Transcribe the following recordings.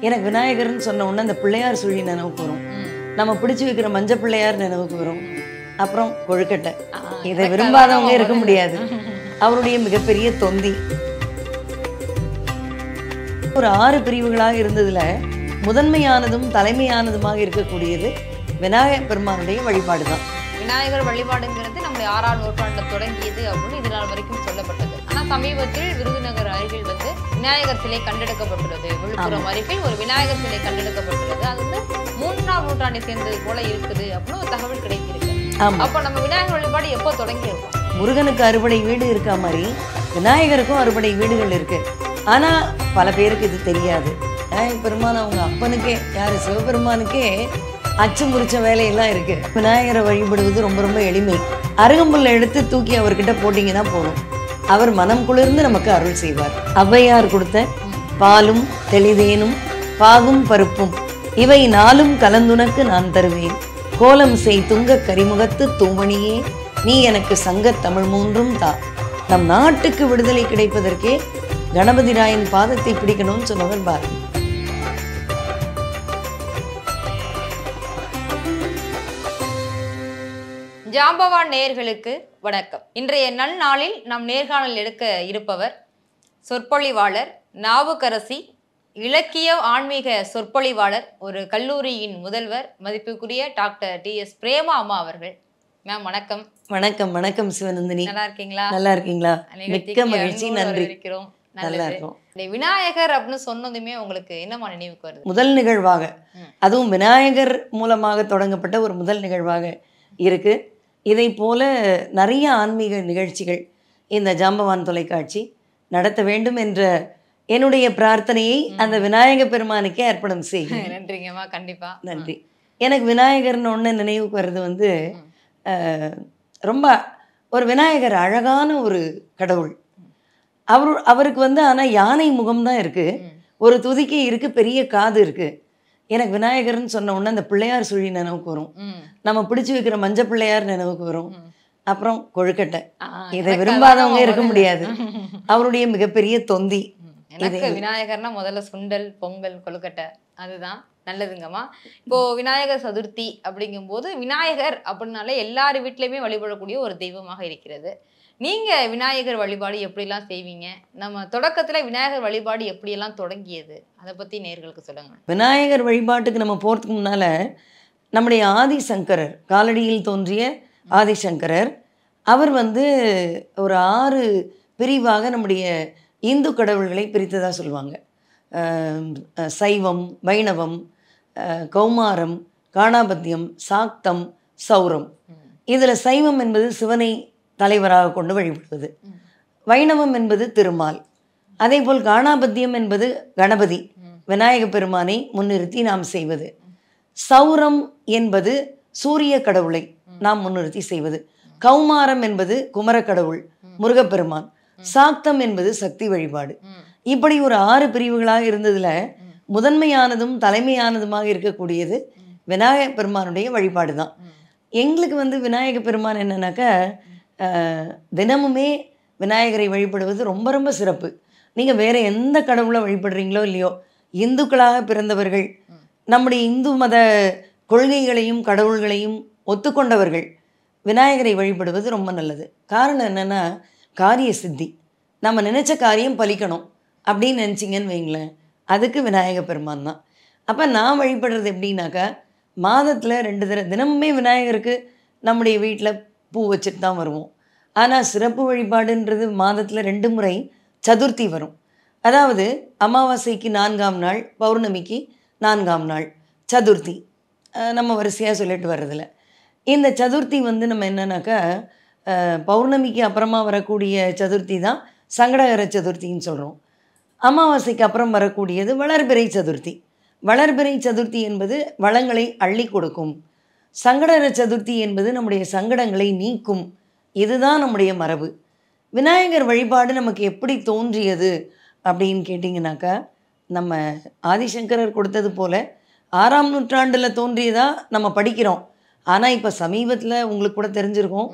எனக்கு விநாயகர்னு சொன்ன உடனே அந்த பிள்ளையார் சுழி நினைவுக்கு வரும். நம்ம பிடிச்சி வைக்கிற மஞ்ச பிள்ளையார் நினைவுக்கு வரும். அப்புறம் கொழுக்கட்டை. இதை விரும்பாதவங்க இருக்க முடியாது. அவருடைய மிகப்பெரிய தொந்தி. ஒரு 6 பிரிவுகளாக இருந்ததுல முதன்மையானதும் தலைமையானதுமாக இருக்கக்கூடியது விநாயகர் பெருமானுடைய வழிபாடு தான். விநாயகர் வழிபாடுங்கிறது நம்முடைய 6ஆம் நூற்றாண்டில் தொடங்கியது அப்படின்னு இது நாள் வரைக்கும் சொல்லப்பட்டது. ஆனால் சமீபத்தில் விருதுநகர் அருகில் விநாயகர் சிலை கண்டெடுக்கப்பட்டுள்ளது. விழுப்புரம் அருகில் ஒரு விநாயகர் சிலை கண்டெடுக்கப்பட்டுள்ளது. அது 3ஆம் நூற்றாண்டை சேர்ந்தது போல இருக்குது அப்படின்னு ஒரு தகவல் கிடைத்திருக்கு. அப்போ நம்ம விநாயகர் வழிபாடு எப்போ தொடங்கி இருக்கோம்? முருகனுக்கு அறுபடை வீடு இருக்கா மாதிரி விநாயகருக்கும் அறுபடை வீடுகள் இருக்கு. ஆனா பல பேருக்கு இது தெரியாது. பெருமான் அவங்க அப்பனுக்கே, யாரு சிவபெருமானுக்கே அச்சு முறிச்ச வேலையெல்லாம் இருக்கு. விநாயகரை வழிபடுவது ரொம்ப ரொம்ப எளிமை. அருகம்புல்லை எடுத்து தூக்கி அவர்கிட்ட போட்டிங்கன்னா போதும், அவர் மனம் குளிர்ந்து நமக்கு அருள் செய்வார். ஔவையார் கொடுத்த பாலும் தெளிதேனும் பாகும் பருப்பும் இவை 4ம் கலந்துனக்கு நான் தருவேன், கோலம் செய் துங்க கரிமுகத்து தூமணியே நீ எனக்கு சங்கத் தமிழ் 3ம் தா. நம் நாட்டுக்கு விடுதலை கிடைப்பதற்கே கணபதி ராயன் பாதத்தை பிடிக்கணும்னு சொன்னவர் பாரதி. ஜாம்பவான் நேயர்களுக்கு வணக்கம். இன்றைய நல்நாளில் நம் நேர்காணல் எடுக்க இருப்பவர் சொற்பொழிவாளர், நாவுக்கரசி, இலக்கிய ஆன்மீக சொற்பொழிவாளர், ஒரு கல்லூரியின் முதல்வர், மதிப்புக்குரிய டாக்டர் TS பிரேமா அம்மா அவர்கள். மேம் வணக்கம். வணக்கம். வணக்கம் சிவநந்தினி. நல்லா இருக்கீங்களா? நல்லா இருக்கீங்களா? மிக்க மகிழ்ச்சி. நன்றி. நல்லா இருக்கும். விநாயகர் அப்படின்னு சொன்னதுமே உங்களுக்கு என்னமா நினைவுக்கு வருது? முதல் நிகழ்வாக, அதுவும் விநாயகர் மூலமாக தொடங்கப்பட்ட ஒரு முதல் நிகழ்வாக இருக்கு. இதை போல நிறைய ஆன்மீக நிகழ்ச்சிகள் இந்த ஜாம்பவான் தொலைக்காட்சி நடத்த வேண்டும் என்ற என்னுடைய பிரார்த்தனையை அந்த விநாயக பெருமானுக்கே அர்ப்பணம் செய்கிறேன். நன்றிங்கம்மா. கண்டிப்பா நன்றி. எனக்கு விநாயகர்னு ஒன்று நினைவுக்கு வர்றது ரொம்ப ஒரு விநாயகர் அழகான ஒரு கடவுள். அவருக்கு ஆனால் யானை முகம்தான் இருக்கு, ஒரு துதிக்கை இருக்கு, பெரிய காது இருக்கு. எனக்கு விநாயகர்னு சொன்ன உடனே அந்த பிள்ளையார் சுழி நினைவுக்கு வரும். நம்ம பிடிச்சி வைக்கிற மஞ்ச பிள்ளையார் நினைவுக்கு வரும். அப்புறம் கொழுக்கட்டை. இதை விரும்பாதவங்க இருக்க முடியாது. அவருடைய மிகப்பெரிய தொந்தி. எனக்கு விநாயகர்னா முதல்ல சுண்டல், பொங்கல், கொழுக்கட்டை, அதுதான் நல்லதுங்கம்மா. இப்போ விநாயகர் சதுர்த்தி அப்படிங்கும் போது விநாயகர் அப்படின்னாலே எல்லார் வீட்லயுமே வழிபடக்கூடிய ஒரு தெய்வமாக இருக்கிறது. நீங்க விநாயகர் வழிபாடு எப்படிலாம் செய்வீங்க? நம்ம தொடக்கத்துல விநாயகர் வழிபாடு எப்படியெல்லாம் தொடங்கியது, அதை பத்தி நேயர்களுக்கு சொல்லுங்க. விநாயகர் வழிபாட்டுக்கு நம்ம போறதுக்கு முன்னால நம்முடைய ஆதிசங்கரர், காலடியில் தோன்றிய ஆதிசங்கரர், அவர் ஒரு 6 பிரிவாக நம்முடைய இந்து கடவுள்களை பிரித்ததாக சொல்லுவாங்க. சைவம், வைணவம், கௌமாரம், காணாபத்தியம், சாக்தம், சௌரம். இதில் சைவம் என்பது சிவனை தலைவராக கொண்டு வழிபடுவது, வைணவம் என்பது திருமால், அதே போல் காணாபத்தியம் என்பது கணபதி விநாயக பெருமானை முன்னிறுத்தி நாம் செய்வது, சௌரம் என்பது சூரிய கடவுளை நாம் முன்னிறுத்தி செய்வது, கௌமாரம் என்பது குமரக்கடவுள் முருகப்பெருமான், சாக்தம் என்பது சக்தி வழிபாடு. இப்படி ஒரு 6 பிரிவுகளாக இருந்ததுல முதன்மையானதும் தலைமையானதுமாக இருக்கக்கூடியது விநாயக பெருமானுடைய வழிபாடு தான். எங்களுக்கு விநாயக பெருமான் என்னன்னாக்கா, தினமுமே விநாயகரை வழிபடுவது ரொம்ப ரொம்ப சிறப்பு. நீங்கள் வேற எந்த கடவுளை வழிபடுறீங்களோ இல்லையோ, இந்துக்களாக பிறந்தவர்கள், நம்முடைய இந்து மத கொள்கைகளையும் கடவுள்களையும் ஒத்துக்கொண்டவர்கள் விநாயகரை வழிபடுவது ரொம்ப நல்லது. காரணம் என்னென்னா, காரிய சித்தி. நம்ம நினச்ச காரியம் பலிக்கணும் அப்படின்னு நினச்சிங்கன்னு வைங்களேன், அதுக்கு விநாயக பெருமான் தான். அப்போ நான் வழிபடுறது எப்படின்னாக்கா, மாதத்தில் 2 தடவை தினமுமே விநாயகருக்கு நம்முடைய வீட்டில் பூ வச்சுட்டு தான் வருவோம். ஆனால் சிறப்பு வழிபாடுன்றது மாதத்தில் 2 முறை சதுர்த்தி வரும். அதாவது அமாவாசைக்கு 4ஆம் நாள், பௌர்ணமிக்கு 4ஆம் நாள் சதுர்த்தி. நம்ம வரிசையாக சொல்லிட்டு வர்றதில்ல. இந்த சதுர்த்தி நம்ம என்னன்னாக்கா, பௌர்ணமிக்கு அப்புறமா வரக்கூடிய சதுர்த்தி தான் சங்கடகர சதுர்த்தின்னு சொல்கிறோம். அமாவாசைக்கு அப்புறம் வரக்கூடியது வளர்பிறை சதுர்த்தி. வளர்பிறை சதுர்த்தி என்பது வளங்களை அள்ளி கொடுக்கும். சங்கடகர சதுர்த்தி என்பது நம்முடைய சங்கடங்களை நீக்கும். இதுதான் நம்முடைய மரபு. விநாயகர் வழிபாடு நமக்கு எப்படி தோன்றியது அப்படின்னு கேட்டிங்கனாக்கா, நம்ம ஆதிசங்கரர் கொடுத்தது போல் 6ஆம் நூற்றாண்டில் தோன்றியதாக நம்ம படிக்கிறோம். ஆனால் இப்போ சமீபத்தில் உங்களுக்கு கூட தெரிஞ்சிருக்கும்,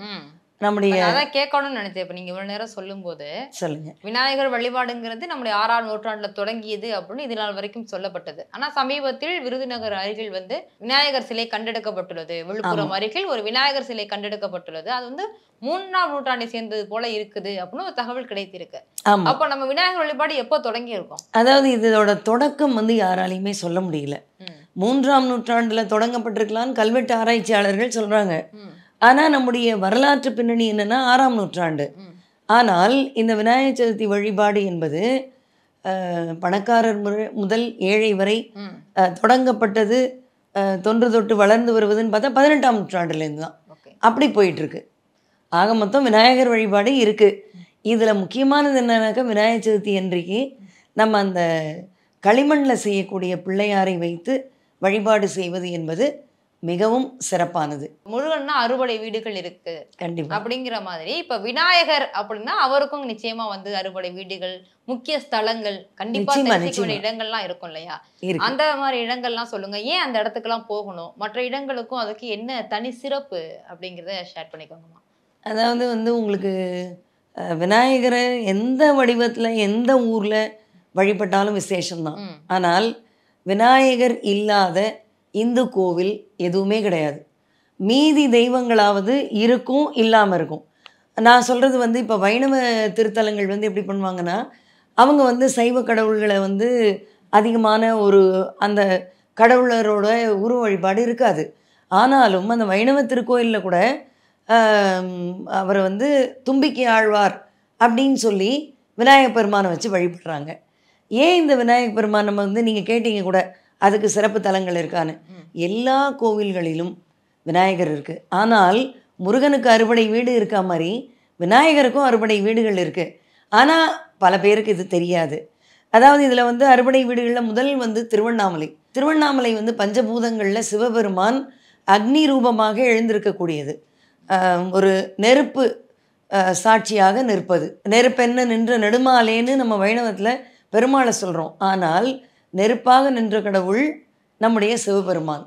நம்முடைய அதான் கேட்கணும்னு நினைச்சேன். இப்ப நீங்க இவ்வளவு நேரம் சொல்லும்போது சொல்லுங்க. விநாயகர் வழிபாடுங்கிறது நம்முடைய 6ஆம் நூற்றாண்டுல தொடங்கியது அப்படின்னு இது நாள் வரைக்கும் சொல்லப்பட்டது. ஆனா சமீபத்தில் விருதுநகர் அருகில் வந்து விநாயகர் சிலை கண்டெடுக்கப்பட்டுள்ளது. ஆமா விழுப்புரம் அருகில் ஒரு விநாயகர் சிலை கண்டெடுக்கப்பட்டுள்ளது. அது வந்து 3ஆம் நூற்றாண்டை சேர்ந்தது போல இருக்குது அப்படின்னு ஒரு தகவல் கிடைத்திருக்கு. ஆமா. அப்ப நம்ம விநாயகர் வழிபாடு எப்போ தொடங்கி இருக்கோம்? அதாவது இதோட தொடக்கம் வந்து யாராலையுமே சொல்ல முடியல. ம். 3ஆம் நூற்றாண்டுல தொடங்கப்பட்டிருக்கலாம்னு கல்வெட்டு ஆராய்ச்சியாளர்கள் சொல்றாங்க. ம். ஆனா நம்முடைய வரலாற்று பின்னணி என்னன்னா 6ஆம் நூற்றாண்டு. ம். ஆனால் இந்த விநாயகர் சதுர்த்தி வழிபாடு என்பது பணக்காரர் முதல் ஏழை வரை ம். தொடங்கப்பட்டது, தொன்று தொட்டு வளர்ந்து வருவதுன்னு பார்த்தா 18ஆம் நூற்றாண்டுலேருந்து தான். ஓகே. அப்படி போயிட்டு இருக்கு. ஆக மொத்தம் விநாயகர் வழிபாடு இருக்கு. இதுல முக்கியமானது என்னன்னாக்கா விநாயகர் சதுர்த்தி அன்றைக்கு நம்ம அந்த களிமண்ணில் செய்யக்கூடிய பிள்ளையாரை வைத்து வழிபாடு செய்வது என்பது மிகவும் சிறப்பானது. முருகன்னா அறுபடை வீடுகள் இருக்கு கண்டிப்பா. அப்படிங்கிற மாதிரி இப்ப விநாயகர் அப்படின்னா அவருக்கும் நிச்சயமா வந்து அறுபடை வீடுகள், முக்கிய ஸ்தலங்கள், கண்டிப்பா நிச்சயமா தரிசிக்க வேண்டிய நிச்சயமா இடங்கள்லாம் இருக்கும் இல்லையா? இருக்கு. அந்த மாதிரி இடங்கள்லாம் சொல்லுங்க. ஏன் அந்த இடத்துக்குலாம் போகணும்? மற்ற இடங்களுக்கும் அதுக்கு என்ன தனி சிறப்பு அப்படிங்கிறத ஷேர் பண்ணிக்கோங்கம்மா. அதாவது வந்து உங்களுக்கு விநாயகரை எந்த வடிவத்துல எந்த ஊர்ல வழிபட்டாலும் விசேஷம்தான். ம். ஆனால் விநாயகர் இல்லாத இந்து கோவில் எதுவுமே கிடையாது. மீதி தெய்வங்களாவது இருக்கும், இல்லாமல் இருக்கும். நான் சொல்கிறது வந்து இப்போ வைணவ திருத்தலங்கள் வந்து எப்படி பண்ணுவாங்கன்னா, அவங்க வந்து சைவ கடவுள்களை வந்து அதிகமான ஒரு அந்த கடவுளரோட உருவ வழிபாடு இருக்காது. ஆனாலும் அந்த வைணவ திருக்கோயிலில் கூட அவரை வந்து தும்பிக்கை ஆழ்வார் அப்படின்னு சொல்லி விநாயகப் பெருமானை வச்சு வழிபடுறாங்க. ஏன் இந்த விநாயகப் பெருமான் நம்ம வந்து நீங்கள் கேட்டீங்க கூட அதுக்கு சிறப்பு தலங்கள் இருக்கான்னு. எல்லா கோவில்களிலும் விநாயகர் இருக்குது. ஆனால் முருகனுக்கு அறுபடை வீடு இருக்கா மாதிரி விநாயகருக்கும் அறுபடை வீடுகள் இருக்குது. ஆனால் பல பேருக்கு இது தெரியாது. அதாவது இதில் வந்து அறுபடை வீடுகளில் முதல் வந்து திருவண்ணாமலை. திருவண்ணாமலை வந்து பஞ்சபூதங்களில் சிவபெருமான் அக்னி ரூபமாக எழுந்திருக்கக்கூடியது. ஒரு நெருப்பு சாட்சியாக நிற்பது. நெருப்பென்ன நின்ற நெடுமாலேன்னு நம்ம வைணவத்தில் பெருமாளை சொல்கிறோம். ஆனால் நெருப்பாக நின்ற கடவுள் நம்முடைய சிவபெருமான்.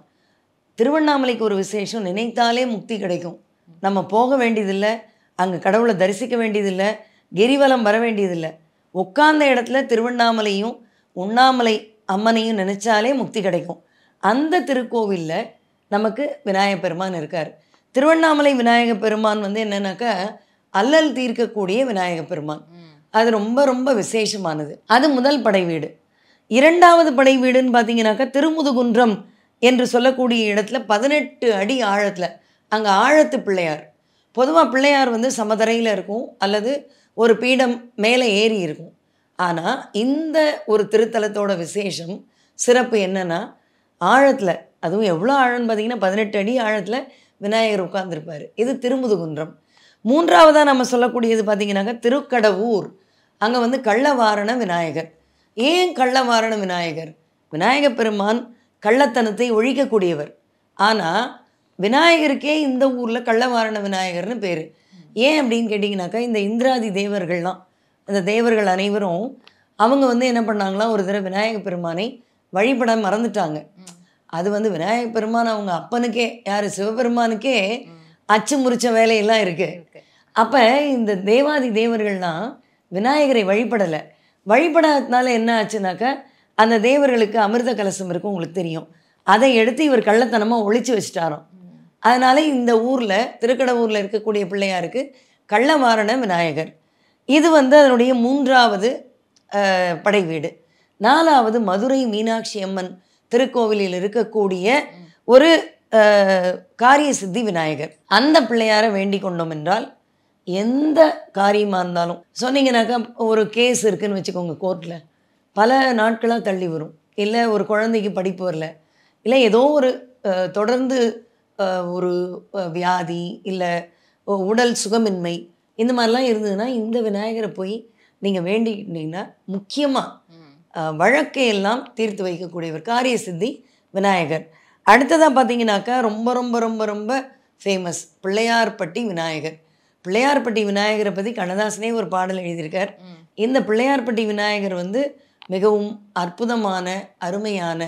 திருவண்ணாமலைக்கு ஒரு விசேஷம், நினைத்தாலே முக்தி கிடைக்கும். நம்ம போக வேண்டியதில்லை, அங்கே கடவுளை தரிசிக்க வேண்டியதில்லை, கிரிவலம் வர வேண்டியதில்லை. உட்கார்ந்த இடத்துல திருவண்ணாமலையும் உண்ணாமலை அம்மனையும் நினைச்சாலே முக்தி கிடைக்கும். அந்த திருக்கோவிலில் நமக்கு விநாயகப் பெருமான் இருக்கார். திருவண்ணாமலை விநாயகப் பெருமான் வந்து என்னன்னாக்கா அல்லல் தீர்க்கக்கூடிய விநாயகப் பெருமான். அது ரொம்ப ரொம்ப விசேஷமானது. அது முதல் படை வீடு. இரண்டாவது படை வீடுன்னு பார்த்தீங்கன்னாக்கா திருமுதுகுன்றம் என்று சொல்லக்கூடிய இடத்துல 18 அடி ஆழத்தில், அங்கே ஆழத்து பிள்ளையார். பொதுவாக பிள்ளையார் வந்து சமதரையில் இருக்கும் அல்லது ஒரு பீடம் மேலே ஏறி இருக்கும். ஆனால் இந்த ஒரு திருத்தலத்தோட விசேஷம் சிறப்பு என்னன்னா ஆழத்தில், அதுவும் எவ்வளோ ஆழம்னு பார்த்தீங்கன்னா 18 அடி ஆழத்தில் விநாயகர் உட்கார்ந்துருப்பார். இது திருமுதுகுன்றம். மூன்றாவதாக நம்ம சொல்லக்கூடியது பார்த்தீங்கன்னாக்கா திருக்கடவூர். அங்கே வந்து கள்ளவாரண விநாயகர். ஏன் கள்ளவாரண விநாயகர்? விநாயகப் பெருமான் கள்ளத்தனத்தை ஒழிக்கக்கூடியவர். ஆனால் விநாயகருக்கே இந்த ஊரில் கள்ளவாரண விநாயகர்னு பேர். ஏன் அப்படின்னு கேட்டிங்கனாக்கா, இந்த இந்திராதி தேவர்கள்லாம், இந்த தேவர்கள் அனைவரும் அவங்க வந்து என்ன பண்ணாங்களா, ஒரு தடவை விநாயகப் பெருமானை வழிபட மறந்துட்டாங்க. அது வந்து விநாயகப் பெருமான் அவங்க அப்பனுக்கே, யார் சிவபெருமானுக்கே அச்சு முறிச்ச வேலையெல்லாம் இருக்குது. அப்போ இந்த தேவாதி தேவர்கள்லாம் விநாயகரை வழிபடலை. வழிபடாததுனால என்ன ஆச்சுனாக்கா, அந்த தேவர்களுக்கு அமிர்த கலசம் இருக்கும், உங்களுக்கு தெரியும். அதை எடுத்து இவர் கள்ளத்தனமாக ஒழிச்சு வச்சுட்டாராம். அதனால் இந்த ஊரில் திருக்கடவூரில் இருக்கக்கூடிய பிள்ளையாருக்கு கள்ளவாரண விநாயகர். இது வந்து அதனுடைய மூன்றாவது படை வீடு. நாலாவது மதுரை மீனாட்சி அம்மன் திருக்கோவிலில் இருக்கக்கூடிய ஒரு காரிய சித்தி விநாயகர். அந்த பிள்ளையாரை வேண்டிக் கொண்டோம் என்றால் எந்த காரியமாக இருந்தாலும், சொன்னீங்கன்னாக்கா ஒரு கேஸ் இருக்குதுன்னு வச்சுக்கோங்க, கோர்ட்டில் பல நாட்களாக தள்ளி வரும். இல்லை ஒரு குழந்தைக்கு படிப்பு வரல, இல்லை ஏதோ ஒரு தொடர்ந்து ஒரு வியாதி, இல்லை உடல் சுகமின்மை, இந்த மாதிரிலாம் இருந்ததுன்னா இந்த விநாயகரை போய் நீங்கள் வேண்டிக்கிட்டீங்கன்னா முக்கியமாக வழக்கையெல்லாம் தீர்த்து வைக்கக்கூடியவர் காரிய சித்தி விநாயகர். அடுத்ததாக பார்த்தீங்கன்னாக்கா ரொம்ப ரொம்ப ரொம்ப ரொம்ப ஃபேமஸ் பிள்ளையார்பட்டி விநாயகர். பிள்ளையார்பட்டி விநாயகரை பற்றி கண்ணதாசனே ஒரு பாடல் எழுதியிருக்கார். இந்த பிள்ளையார்பட்டி விநாயகர் வந்து மிகவும் அற்புதமான, அருமையான,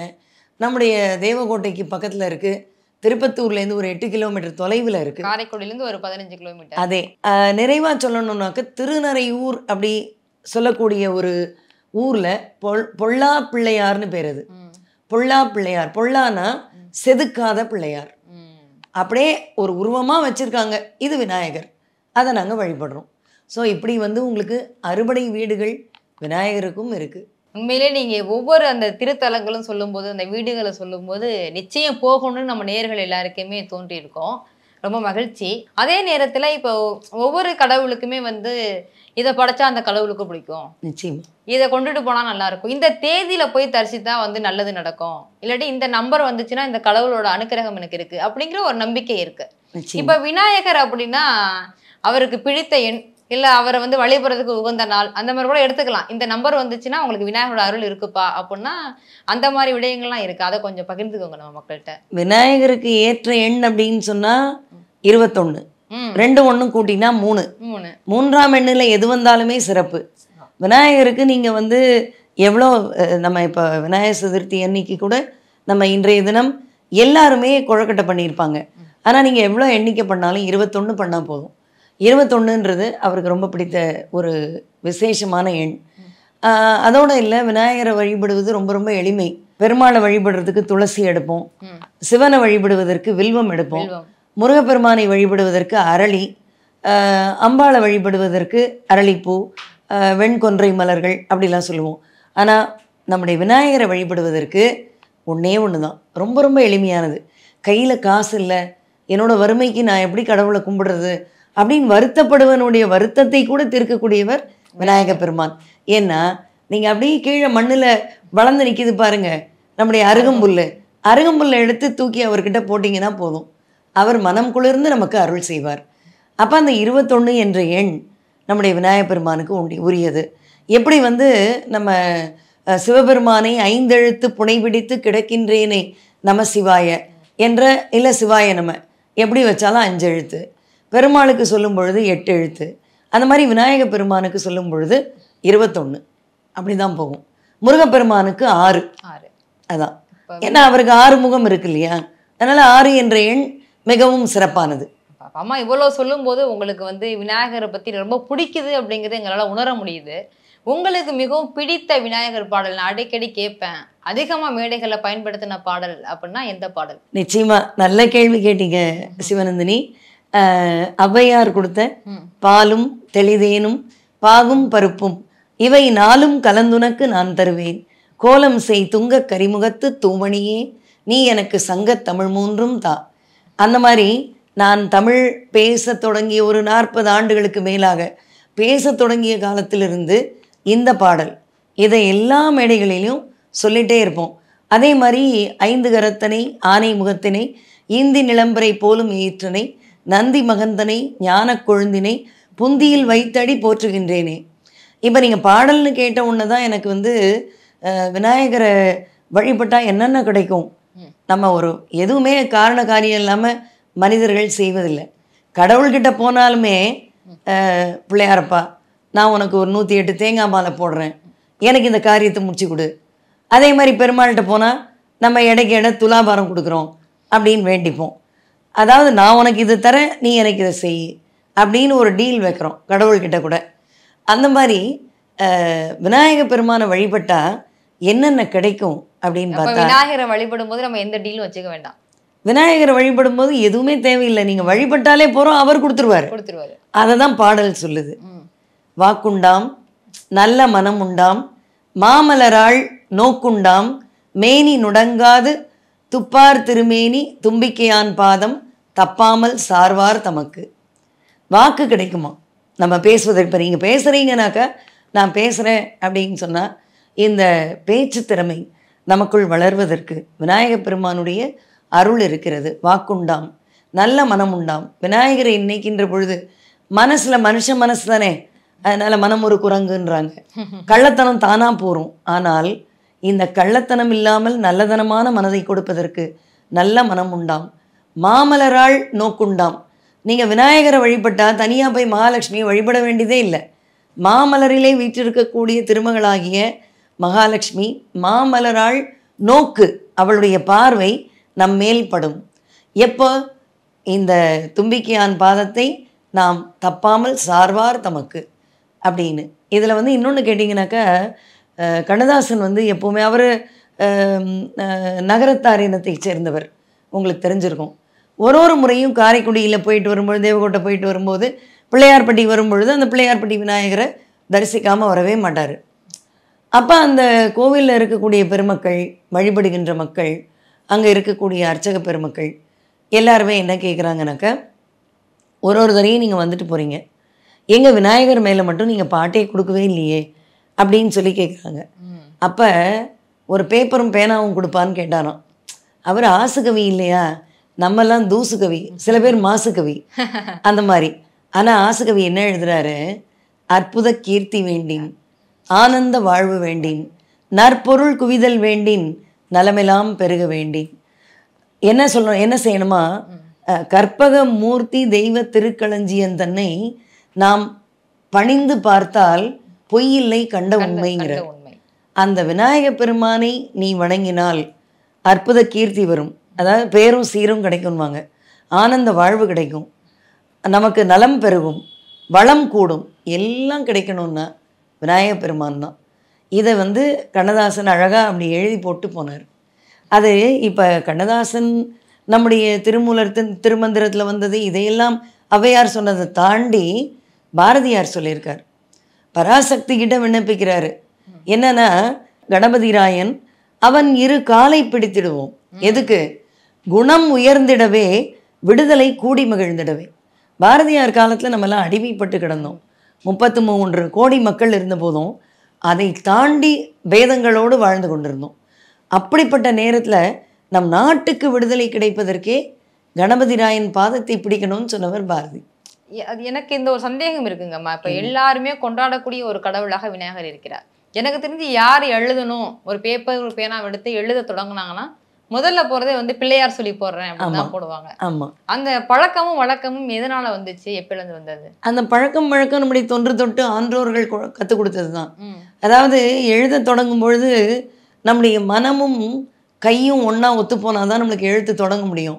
நம்முடைய தேவகோட்டைக்கு பக்கத்தில் இருக்குது, திருப்பத்தூர்லேருந்து ஒரு 8 கிலோமீட்டர் தொலைவில் இருக்குது. காரைக்குடியிலேருந்து ஒரு 15 கிலோமீட்டர். அதே நிறைவாக சொல்லணுன்னாக்க திருநறையூர் அப்படி சொல்லக்கூடிய ஒரு ஊரில் பொல்லா பிள்ளையார்னு பேர். அது பொல்லா பிள்ளையார். பொல்லானா செதுக்காத பிள்ளையார். அப்படியே ஒரு உருவமாக வச்சுருக்காங்க. இது விநாயகர். அதை நாங்கள் வழிபடுறோம். ஸோ இப்படி வந்து உங்களுக்கு அறுபடை வீடுகள் விநாயகருக்கும் இருக்குது. உண்மையிலே நீங்கள் ஒவ்வொரு அந்த திருத்தலங்களும் சொல்லும்போது, அந்த வீடுகளை சொல்லும்போது நிச்சயம் போகணும்னு நம்ம நேயர்கள் எல்லாருக்குமே தோன்றியிருக்கோம். ரொம்ப மகிழ்ச்சி. அதே நேரத்தில் இப்போ ஒவ்வொரு கடவுளுக்குமே வந்து இதை படைச்சா அந்த கடவுளுக்கு பிடிக்கும், நிச்சயம் இதை கொண்டுட்டு போனால் நல்லாயிருக்கும், இந்த தேதியில் போய் தரிசித்தா வந்து நல்லது நடக்கும், இல்லாட்டி இந்த நம்பர் வந்துச்சுன்னா இந்த கடவுளோட அனுக்கிரகம் எனக்கு இருக்குது அப்படிங்கிற ஒரு நம்பிக்கை இருக்குது. இப்போ விநாயகர் அப்படின்னா அவருக்கு பிடித்த எண், இல்லை அவரை வந்து வழிபடுறதுக்கு உகந்த நாள், அந்த மாதிரி கூட எடுத்துக்கலாம். இந்த நம்பர் வந்துச்சுன்னா உங்களுக்கு விநாயகரோட அருள் இருக்குப்பா அப்படின்னா அந்த மாதிரி விடயங்கள்லாம் இருக்குது. அதை கொஞ்சம் பகிர்ந்துக்கோங்க நம்ம மக்கள்கிட்ட. விநாயகருக்கு ஏற்ற எண் அப்படின்னு சொன்னால் 21. 2 1 கூட்டினா 3. 3ஆம் எண்ணில் எது வந்தாலுமே சிறப்பு. விநாயகருக்கு நீங்கள் வந்து எவ்வளோ நம்ம இப்போ விநாயகர் சதுர்த்தி அன்னைக்கு கூட நம்ம இன்றைய தினம் எல்லாருமே கொழுக்கட்டை பண்ணியிருப்பாங்க. ஆனால் நீங்கள் எவ்வளோ எண்ணிக்கை பண்ணாலும் 21 பண்ணால் போதும். 21ன்றது அவருக்கு ரொம்ப பிடித்த ஒரு விசேஷமான எண். அதோடு இல்லை, விநாயகரை வழிபடுவது ரொம்ப ரொம்ப எளிமை. பெருமாளை வழிபடுறதுக்கு துளசி எடுப்போம், சிவனை வழிபடுவதற்கு வில்வம் எடுப்போம், முருகப்பெருமானை வழிபடுவதற்கு அரளி, அம்பாளை வழிபடுவதற்கு அரளிப்பூ, வெண்கொன்றை மலர்கள் அப்படிலாம் சொல்லுவோம். ஆனால் நம்முடைய விநாயகரை வழிபடுவதற்கு ஒன்றே ஒன்று தான், ரொம்ப ரொம்ப எளிமையானது. கையில் காசு இல்லை, என்னோடய வறுமைக்கு நான் எப்படி கடவுளை கும்பிடுறது அப்படின்னு வருத்தப்படுவனுடைய வருத்தத்தை கூட தீர்க்கக்கூடியவர் விநாயக பெருமான். ஏன்னா நீங்கள் அப்படியே கீழே மண்ணில் வளர்ந்து நிற்கிது பாருங்கள் நம்முடைய அருகம்புல்லை எடுத்து தூக்கி அவர்கிட்ட போட்டிங்கன்னா போதும், அவர் மனம் குளிர்ந்து நமக்கு அருள் செய்வார். அப்போ அந்த 21 என்ற எண் நம்முடைய விநாயகப் பெருமானுக்கு உரியது. எப்படி வந்து நம்ம சிவபெருமானை 5 எழுத்து புனை பிடித்து கிடக்கின்றேனே நம சிவாய என்ற, இல்லை சிவாய நம எப்படி வச்சாலும் 5 எழுத்து, பெருமாளுக்கு சொல்லும் பொழுது 8 எழுத்து, அந்த மாதிரி விநாயகப் பெருமானுக்கு சொல்லும் பொழுது 21 அப்படி தான் போகும். முருகப்பெருமானுக்கு 6. அதான், ஏன்னா அவருக்கு 6 முகம் இருக்கு இல்லையா, அதனால் 6 என்ற எண் மிகவும் சிறப்பானது. அம்மா இவ்வளோ சொல்லும்போது உங்களுக்கு வந்து விநாயகரை பற்றி ரொம்ப பிடிக்குது அப்படிங்கிறது எங்களால் உணர முடியுது. உங்களுக்கு மிகவும் பிடித்த விநாயகர் பாடல் நான் அடிக்கடி கேட்பேன், அதிகமாக மேடைகளை பயன்படுத்தின பாடல் அப்படின்னா எந்த பாடல்? நிச்சயமா நல்ல கேள்வி கேட்டீங்க சிவநந்தினி. ஔவையார் கொடுத்த பாலும் தெளிதேனும் பாகும் பருப்பும் இவை 4 கலந்துனக்கு நான் தருவேன், கோலம் செய் துங்க கரிமுகத்து தூமணியே நீ எனக்கு சங்கத் தமிழ் 3 தா. அந்த மாதிரி நான் தமிழ் பேச தொடங்கிய ஒரு 40 ஆண்டுகளுக்கு மேலாக பேச தொடங்கிய காலத்திலிருந்து இந்த பாடல், இதை எல்லா மேடைகளிலும் சொல்லிகிட்டே இருப்போம். அதே மாதிரி 5 கரத்தனை ஆனை முகத்தினை இந்தி நிலம்பரை போலும் ஈற்றனை நந்தி மகந்தனை ஞான கொழுந்தினை புந்தியில் வைத்தடி போற்றுகின்றேனே. இப்போ நீங்கள் பாடல்னு கேட்ட ஒன்று தான் எனக்கு வந்து விநாயகரை வழிபட்டால் என்னென்ன கிடைக்கும். நம்ம ஒரு எதுவுமே காரண காரியம் இல்லாமல் மனிதர்கள் செய்வதில்லை. கடவுள்கிட்ட போனாலுமே பிள்ளையாரப்பா நான் உனக்கு ஒரு 108 தேங்காய் மாலை போடுறேன், எனக்கு இந்த காரியத்தை முடிச்சு கொடு. அதே மாதிரி பெருமாள்கிட்ட போனால் நம்ம எடைக்கு துலாபாரம் கொடுக்குறோம் அப்படின்னு வேண்டிப்போம். அதாவது நான் உனக்கு இது தரேன், நீ எனக்கு இதை செய் அப்படின்னு ஒரு டீல் வைக்கிறோம் கடவுள்கிட்ட கூட. அந்த மாதிரி விநாயக பெருமானை வழிபட்டால் என்னென்ன கிடைக்கும் அப்படின்னு பார்த்தா, விநாயகரை வழிபடும் போது நம்ம எந்த டீலும் வச்சுக்க வேண்டாம். விநாயகரை வழிபடும் போது எதுவுமே தேவையில்லை, நீங்கள் வழிபட்டாலே போகிறோம், அவர் கொடுத்துருவார். அதை தான் பாடல் சொல்லுது. வாக்குண்டாம் நல்ல மனம் உண்டாம் மாமலராள் நோக்குண்டாம் மேனி நுடங்காது துப்பார் திருமேனி தும்பிக்கையான் பாதம் தப்பாமல் சார்வார் தமக்கு. வாக்கு கிடைக்குமா நம்ம பேசுவதற்கு? இப்போ நீங்கள் பேசுகிறீங்கனாக்கா நான் பேசுகிறேன் அப்படின்னு சொன்னால் இந்த பேச்சு திறமை நமக்குள் வளர்வதற்கு விநாயகப் பெருமானுடைய அருள் இருக்கிறது. வாக்குண்டாம் நல்ல மனம் உண்டாம். விநாயகரை நினைக்கின்ற பொழுது மனசில் மனுஷ மனசு தானே, அதனால் மனம் ஒரு குரங்குன்றாங்க. கள்ளத்தனம் தானாக போகிறோம். ஆனால் இந்த கள்ளத்தனம் இல்லாமல் நல்லதனமான மனதை கொடுப்பதற்கு நல்ல மனம் உண்டாம். மாமலராள் நோக்குண்டாம். நீங்கள் விநாயகரை வழிபட்டால் தனியாக போய் மகாலட்சுமியை வழிபட வேண்டியதே இல்லை. மாமலரிலே வீற்றிருக்கக்கூடிய திருமகளாகிய மகாலட்சுமி மாமலராள் நோக்கு, அவளுடைய பார்வை நம் மேல் படும். எப்போ இந்த தும்பிக்கையான் பாதத்தை நாம் தப்பாமல் சார்வார் தமக்கு அப்படின்னு. இதில் வந்து இன்னொன்று கேட்டிங்கனாக்கா, கண்ணதாசன் வந்து எப்போவுமே அவர் நகரத்தார் இனத்தை சேர்ந்தவர், உங்களுக்கு தெரிஞ்சிருக்கும். ஒரு முறையும் காரைக்குடியில் போயிட்டு வரும்போது, தேவகோட்டை போயிட்டு வரும்போது, பிள்ளையார்பட்டி வரும்பொழுது அந்த பிள்ளையார்பட்டி விநாயகரை தரிசிக்காமல் வரவே மாட்டார். அப்போ அந்த கோவிலில் இருக்கக்கூடிய பெருமக்கள், வழிபடுகின்ற மக்கள், அங்கே இருக்கக்கூடிய அர்ச்சக பெருமக்கள் எல்லாருமே என்ன கேட்குறாங்கனாக்கா, ஒரு தடையும் நீங்கள் வந்துட்டு போகிறீங்க, எங்கள் விநாயகர் மேலே மட்டும் நீங்கள் பாட்டே கொடுக்கவே இல்லையே அப்படின்னு சொல்லி கேட்குறாங்க. அப்போ ஒரு பேப்பரும் பேனாவும் கொடுப்பான்னு கேட்டாராம். அவர் ஆசுகவி இல்லையா, நம்மெல்லாம் தூசுகவி, சில பேர் மாசுகவி அந்த மாதிரி. ஆனால் ஆசுகவி என்ன எழுதுறாரு, அற்புத கீர்த்தி வேண்டின், ஆனந்த வாழ்வு வேண்டின், நற்பொருள் குவிதல் வேண்டின், நலமெல்லாம் பெருக வேண்டின். என்ன சொல்லணும், என்ன செய்யணுமா, கற்பக மூர்த்தி தெய்வ திருக்களஞ்சியன் தன்னை நாம் பணிந்து பார்த்தால் பொய்யில்லை கண்ட உண்மைங்கிற அந்த விநாயக பெருமானை நீ வணங்கினால் அற்புத கீர்த்தி வரும், அதாவது பேரும் சீரும் கிடைக்கும்வாங்க, ஆனந்த வாழ்வு கிடைக்கும், நமக்கு நலம் பெருகும், வளம் கூடும், எல்லாம் கிடைக்கணும்னா விநாயக பெருமான் தான். இதை வந்து கண்ணதாசன் அழகாக அப்படி எழுதி போட்டு போனார். அது இப்போ கண்ணதாசன் நம்முடைய திருமூலர் திருமந்திரத்தில் வந்தது, இதையெல்லாம் ஔவையார் சொன்னதை தாண்டி பாரதியார் சொல்லியிருக்கார். பராசக்தி கிட்ட விண்ணப்பிக்கிறாரு. என்னன்னா, கணபதி ராயன் அவன் இரு காலை பிடித்திடுவோம், எதுக்கு, குணம் உயர்ந்திடவே விடுதலை கூடி மகிழ்ந்திடவே. பாரதியார் காலத்தில் நம்மெல்லாம் அடிமைப்பட்டு கிடந்தோம், 33 கோடி மக்கள் இருந்த போதும் அதை தாண்டி வேதங்களோடு வாழ்ந்து கொண்டிருந்தோம். அப்படிப்பட்ட நேரத்தில் நம் நாட்டுக்கு விடுதலை கிடைப்பதற்கே கணபதி ராயன் பாதத்தை பிடிக்கணும்னு சொன்னவர் பாரதி. அது எனக்கு இந்த ஒரு சந்தேகம் இருக்குங்கம்மா. இப்போ எல்லாருமே கொண்டாடக்கூடிய ஒரு கடவுளாக விநாயகர் இருக்கிறார். எனக்கு தெரிஞ்சு யார் எழுதணும், ஒரு பேப்பர் ஒரு பேனா எடுத்து எழுத தொடங்குனாங்கன்னா முதல்ல போறதே வந்து பிள்ளையார் சொல்லி போடுறேன் அப்படின்னு தான் போடுவாங்க. ஆமாம், அந்த பழக்கமும் வழக்கமும் எதனால வந்துச்சு, எப்பயிலேருந்து வந்தது? அந்த பழக்கம் வழக்கம் நம்முடைய தொன்று தொட்டு ஆன்றோர்கள் கற்றுக் கொடுத்தது தான். அதாவது எழுத தொடங்கும் பொழுது நம்முடைய மனமும் கையும் ஒன்றா ஒத்து போனால் தான் நம்மளுக்கு எழுத்து தொடங்க முடியும்.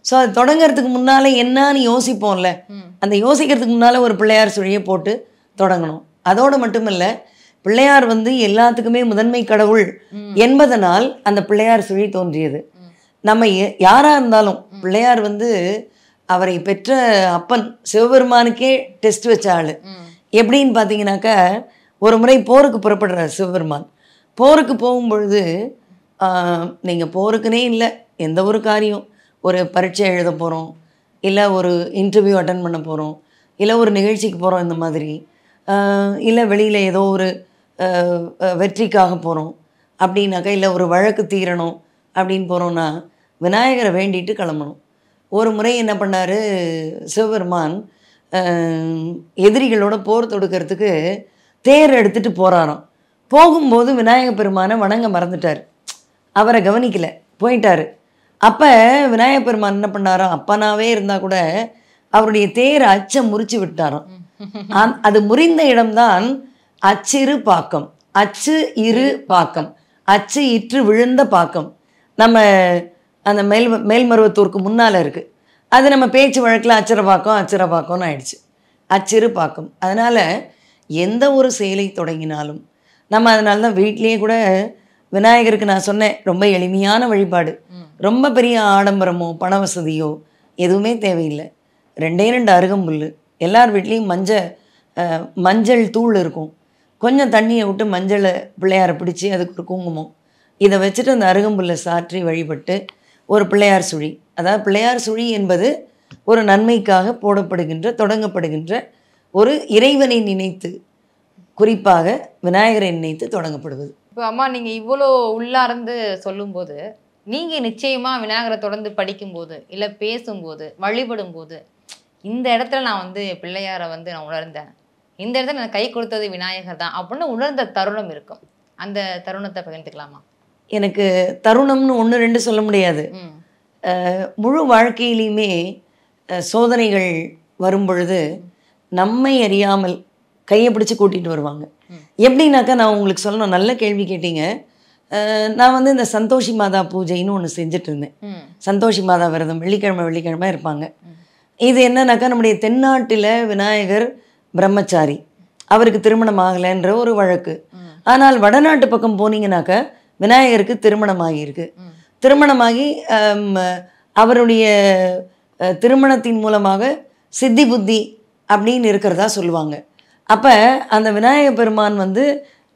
ஸோ அது தொடங்கிறதுக்கு முன்னால் என்னன்னு யோசிப்போம்ல, அந்த யோசிக்கிறதுக்கு முன்னால் ஒரு பிள்ளையார் சுழியை போட்டு தொடங்கணும். அதோடு மட்டுமில்ல, பிள்ளையார் வந்து எல்லாத்துக்குமே முதன்மை கடவுள் என்பதனால் அந்த பிள்ளையார் சுழி தோன்றியது. நம்ம யாராக இருந்தாலும் பிள்ளையார் வந்து அவரை பெற்ற அப்பன் சிவபெருமானுக்கே டெஸ்ட் வச்ச ஆள். எப்படின்னு பார்த்தீங்கன்னாக்கா, ஒரு முறை போருக்கு புறப்படுறார் சிவபெருமான். போருக்கு போகும்பொழுது நீங்கள் போருக்குனே இல்லை, எந்த ஒரு காரியம், ஒரு பரீட்சை எழுத போகிறோம், இல்லை ஒரு இன்டர்வியூ அட்டன் பண்ண போகிறோம், இல்லை ஒரு நிகழ்ச்சிக்கு போகிறோம், இந்த மாதிரி, இல்லை வெளியில் ஏதோ ஒரு வெற்றிக்காக போகிறோம் அப்படின்னாக்கா, இல்லை ஒரு வழக்கு தீரணும் அப்படின்னு போகிறோன்னா விநாயகரை வேண்டிட்டு கிளம்பணும். ஒரு முறை என்ன பண்ணார் சிவபெருமான், எதிரிகளோட போர் தொடுக்கிறதுக்கு தேர் எடுத்துகிட்டு போகிறாராம். போகும்போது விநாயக பெருமானை வணங்க மறந்துட்டார், அவரை கவனிக்கலை, போயிட்டார். அப்போ விநாயக பெருமான் என்ன பண்ணாராம், அப்பனாவே இருந்தால் கூட அவருடைய தேரை அச்சை முறிச்சு விட்டாராம். அது முறிந்த இடம்தான் அச்சிறு பாக்கம், அச்சு இரு பாக்கம், அச்சு இற்று விழுந்த பாக்கம். நம்ம அந்த மேல்மருவத்தூருக்கு முன்னால் இருக்குது, அது நம்ம பேச்சு வழக்கில் அச்சிரபாக்கம்னு ஆயிடுச்சு, அச்சிறு பாக்கம். அதனால் எந்த ஒரு செயலை தொடங்கினாலும் நம்ம, அதனால தான் வீட்லேயே கூட விநாயகருக்கு நான் சொன்னேன், ரொம்ப எளிமையான வழிபாடு, ரொம்ப பெரிய ஆடம்பரமோ பண வசதியோ எதுவுமே தேவையில்லை. 2 அருகம்புல், எல்லார் வீட்லேயும் மஞ்சள் தூள் இருக்கும், கொஞ்சம் தண்ணியை விட்டு மஞ்சளை பிள்ளையாரை பிடிச்சி அதுக்கு ஒரு குங்குமம், இதை வச்சுட்டு அந்த அருகம்புல்லை சாற்றி வழிபட்டு ஒரு பிள்ளையார் சுழி, அதாவது பிள்ளையார் சுழி என்பது ஒரு நன்மைக்காக தொடங்கப்படுகின்ற ஒரு இறைவனை நினைத்து, குறிப்பாக விநாயகரை நினைத்து தொடங்கப்படுவது. இப்போ அம்மா, நீங்கள் இவ்வளோ உள்ளார்ந்து சொல்லும்போது, நீங்கள் நிச்சயமாக விநாயகரை தொடர்ந்து படிக்கும்போது, இல்லை பேசும்போது, வழிபடும் போது, இந்த இடத்துல நான் வந்து பிள்ளையாரை வந்து நான் உணர்ந்தேன், இந்த இடத்துல நான் கை கொடுத்தது விநாயகர் தான் அப்படின்னு உணர்ந்த தருணம் இருக்கும். அந்த தருணத்தை பகிர்ந்துக்கலாமா? எனக்கு தருணம்னு 1 2 சொல்ல முடியாது. முழு வாழ்க்கையிலையுமே சோதனைகள் வரும் பொழுது நம்மை அறியாமல் கையை பிடிச்சி கூட்டிகிட்டு வருவாங்க. எப்படின்னாக்கா, நான் உங்களுக்கு சொல்லணும், நல்ல கேள்வி கேட்டீங்க. நான் வந்து இந்த சந்தோஷி மாதா பூஜைன்னு ஒன்று செஞ்சுட்டு இருந்தேன். சந்தோஷி மாதா விரதம் வெள்ளிக்கிழமை இருப்பாங்க. இது என்னன்னாக்கா, நம்முடைய தென்னாட்டில் விநாயகர் பிரம்மச்சாரி, அவருக்கு திருமணம் ஆகலைன்ற ஒரு வழக்கு. ஆனால் வடநாட்டு பக்கம் போனீங்கன்னாக்கா விநாயகருக்கு திருமணம் ஆகியிருக்கு. திருமணமாகி அவருடைய திருமணத்தின் மூலமாக சித்தி புத்தி அப்படின்னு இருக்கிறதா சொல்லுவாங்க. அப்போ அந்த விநாயக பெருமான் வந்து,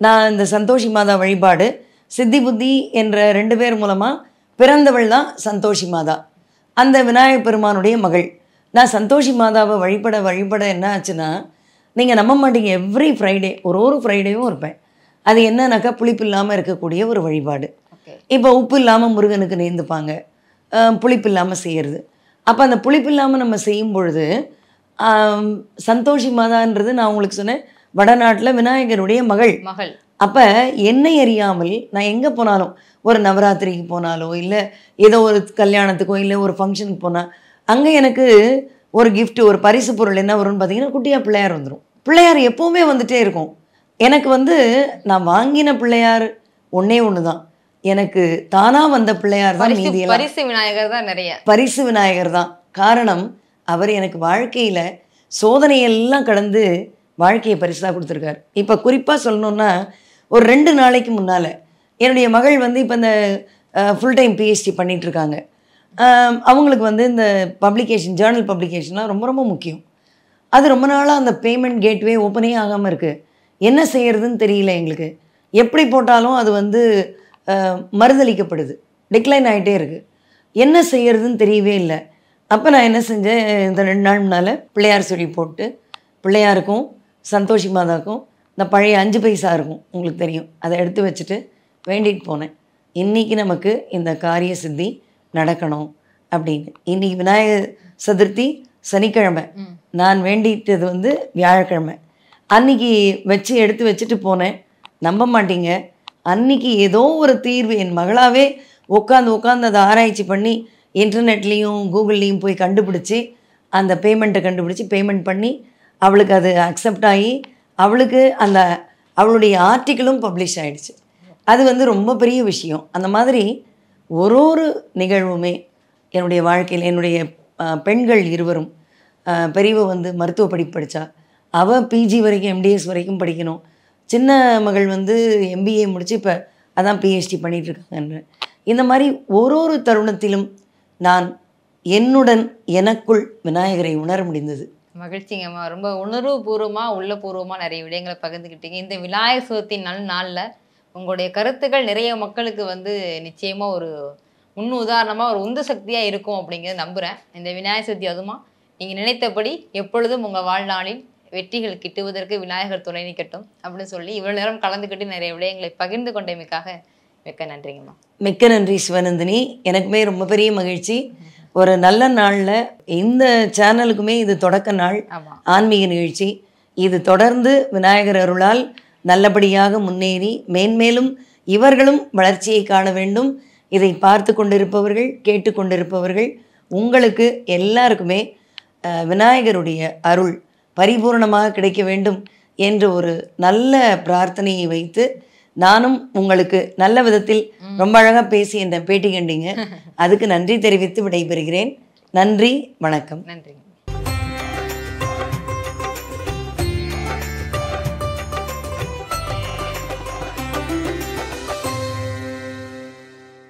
நான் இந்த சந்தோஷி மாதா வழிபாடு, சித்தி புத்தி என்ற 2 பேர் மூலமாக பிறந்தவள் தான் சந்தோஷி மாதா, அந்த விநாயக பெருமானுடைய மகள். நான் சந்தோஷி மாதாவை வழிபட என்ன ஆச்சுன்னா, நீங்கள் நம்ப மாட்டீங்க, எவ்ரி ஃப்ரைடே ஒரு ஃப்ரைடேவும் இருப்பேன். அது என்னன்னாக்கா, புளிப்பு இல்லாமல் இருக்கக்கூடிய ஒரு வழிபாடு. இப்போ உப்பு இல்லாமல் முருகனுக்கு நேர்ந்துப்பாங்க, புளிப்பு இல்லாமல் செய்கிறது. அப்போ அந்த புளிப்பு இல்லாமல் நம்ம செய்யும் பொழுது சந்தோஷி மாதான்றது நான் உங்களுக்கு சொன்னேன், வடநாட்டில் விநாயகருடைய மகள். அப்போ என்னை அறியாமல் நான் எங்கே போனாலும், ஒரு நவராத்திரிக்கு போனாலோ இல்லை ஏதோ ஒரு கல்யாணத்துக்கோ இல்லை ஒரு ஃபங்க்ஷனுக்கு போனால், அங்கே எனக்கு ஒரு gift, ஒரு பரிசு பொருள் என்ன வரும்னு பார்த்தீங்கன்னா, குட்டியாக பிள்ளையார் வந்துடும். பிள்ளையார் எப்போவுமே வந்துகிட்டே இருக்கும். எனக்கு வந்து நான் வாங்கின பிள்ளையார் ஒன்று தான், எனக்கு தானாக வந்த பிள்ளையார் தான். மீதியெல்லாம் பரிசு விநாயகர் தான், நிறைய பரிசு விநாயகர் தான். காரணம், அவர் எனக்கு வாழ்க்கையில் சோதனையெல்லாம் கடந்து வாழ்க்கையை பரிசாக கொடுத்துருக்காரு. இப்போ குறிப்பாக சொல்லணுன்னா, ஒரு 2 நாளைக்கு முன்னால் என்னுடைய மகள் வந்து இப்போ இந்த ஃபுல் டைம் பிஹெச்டி பண்ணிகிட்ருக்காங்க. அவங்களுக்கு வந்து இந்த பப்ளிகேஷன், ஜேர்னல் பப்ளிகேஷன்லாம் ரொம்ப ரொம்ப முக்கியம். அது ரொம்ப நாளாக அந்த பேமெண்ட் கேட்வே ஓப்பனே ஆகாமல் இருக்குது. என்ன செய்கிறதுன்னு தெரியல எங்களுக்கு. எப்படி போட்டாலும் அது வந்து மறுதளிக்கப்படுது, டிக்ளைன் ஆகிட்டே இருக்குது. என்ன செய்கிறதுன்னு தெரியவே இல்லை. அப்போ நான் என்ன செஞ்சேன், இந்த 2 நாள் முன்னால் பிள்ளையார் சொல்லி போட்டு, பிள்ளையாருக்கும் சந்தோஷி மாதாவுக்கும் இந்த பழைய 5 பைசா இருக்கும், உங்களுக்கு தெரியும், அதை எடுத்து வச்சுட்டு வேண்டிட்டு போனேன். இன்றைக்கி நமக்கு இந்த காரிய சித்தி நடக்கணும் அப்படின்னு. இன்றைக்கி விநாயகர் சதுர்த்தி சனிக்கிழமை, நான் வேண்டிட்டது வந்து வியாழக்கிழமை. அன்றைக்கி எடுத்து வச்சுட்டு போனேன். நம்ப மாட்டீங்க, அன்றைக்கி ஏதோ ஒரு தீர்வு, என் மகளாகவே உட்காந்து அதை ஆராய்ச்சி பண்ணி இன்டர்நெட்லேயும் கூகுள்லேயும் போய் கண்டுபிடிச்சி அந்த பேமெண்ட்டை பேமெண்ட் பண்ணி அவளுக்கு அது அக்செப்ட் ஆகி அவளுக்கு அந்த அவளுடைய ஆர்டிக்கிளும் பப்ளிஷ் ஆகிடுச்சு. அது வந்து ரொம்ப பெரிய விஷயம். அந்த மாதிரி ஒரு நிகழ்வுமே என்னுடைய வாழ்க்கையில், என்னுடைய பெண்கள் இருவரும், பெரியவ வந்து மருத்துவ படிப்பு படித்தா, அவள் பிஜி வரைக்கும் எம்டிஎஸ் வரைக்கும் படிக்கணும். சின்ன மகள் வந்து எம்பிஏ முடித்து இப்போ அதான் பிஹெச்டி பண்ணிகிட்ருக்காங்கன்ற. இந்த மாதிரி ஒரு தருணத்திலும் நான் என்னுடன் எனக்குள் விநாயகரை உணர முடிந்தது. மகிழ்ச்சிங்கம்மா. ரொம்ப உணர்வுபூர்வமாக உள்ளபூர்வமாக நிறைய விடயங்களை பகிர்ந்துக்கிட்டீங்க. இந்த விநாயகர் சதுர்த்தி நாளில் உங்களுடைய கருத்துக்கள் நிறைய மக்களுக்கு வந்து நிச்சயமாக ஒரு முன் உதாரணமாக, ஒரு உந்து சக்தியாக இருக்கும் அப்படிங்கிறத நம்புகிறேன். இந்த விநாயகர் சதுர்த்தி அதுமா நீங்கள் நினைத்தபடி எப்பொழுதும் உங்கள் வாழ்நாளில் வெற்றிகள் கிட்டுவதற்கு விநாயகர் துணை நிற்கட்டும் அப்படின்னு சொல்லி இவ்வளோ நேரம் கலந்துக்கிட்டு நிறைய விடயங்களை பகிர்ந்து கொண்டமைக்காக மிக்க நன்றிங்கம்மா. மிக்க நன்றி சிவநந்தினி. எனக்குமே ரொம்ப பெரிய மகிழ்ச்சி. ஒரு நல்ல நாளில் இந்த சேனலுக்குமே இது தொடக்க நாள், ஆன்மீக நிகழ்ச்சி. இது தொடர்ந்து விநாயகர் அருளால் நல்லபடியாக முன்னேறி மேன்மேலும் இவர்களும் வளர்ச்சியை காண வேண்டும். இதை பார்த்து கொண்டிருப்பவர்கள், கேட்டுக்கொண்டிருப்பவர்கள், உங்களுக்கு எல்லாருக்குமே விநாயகருடைய அருள் பரிபூர்ணமாக கிடைக்க வேண்டும் என்ற ஒரு நல்ல பிரார்த்தனையை வைத்து, நானும் உங்களுக்கு நல்ல விதத்தில் ரொம்ப அழகாக பேசி என்ற பேட்டி கண்டீங்க, அதுக்கு நன்றி தெரிவித்து விடைபெறுகிறேன். நன்றி, வணக்கம். நன்றி.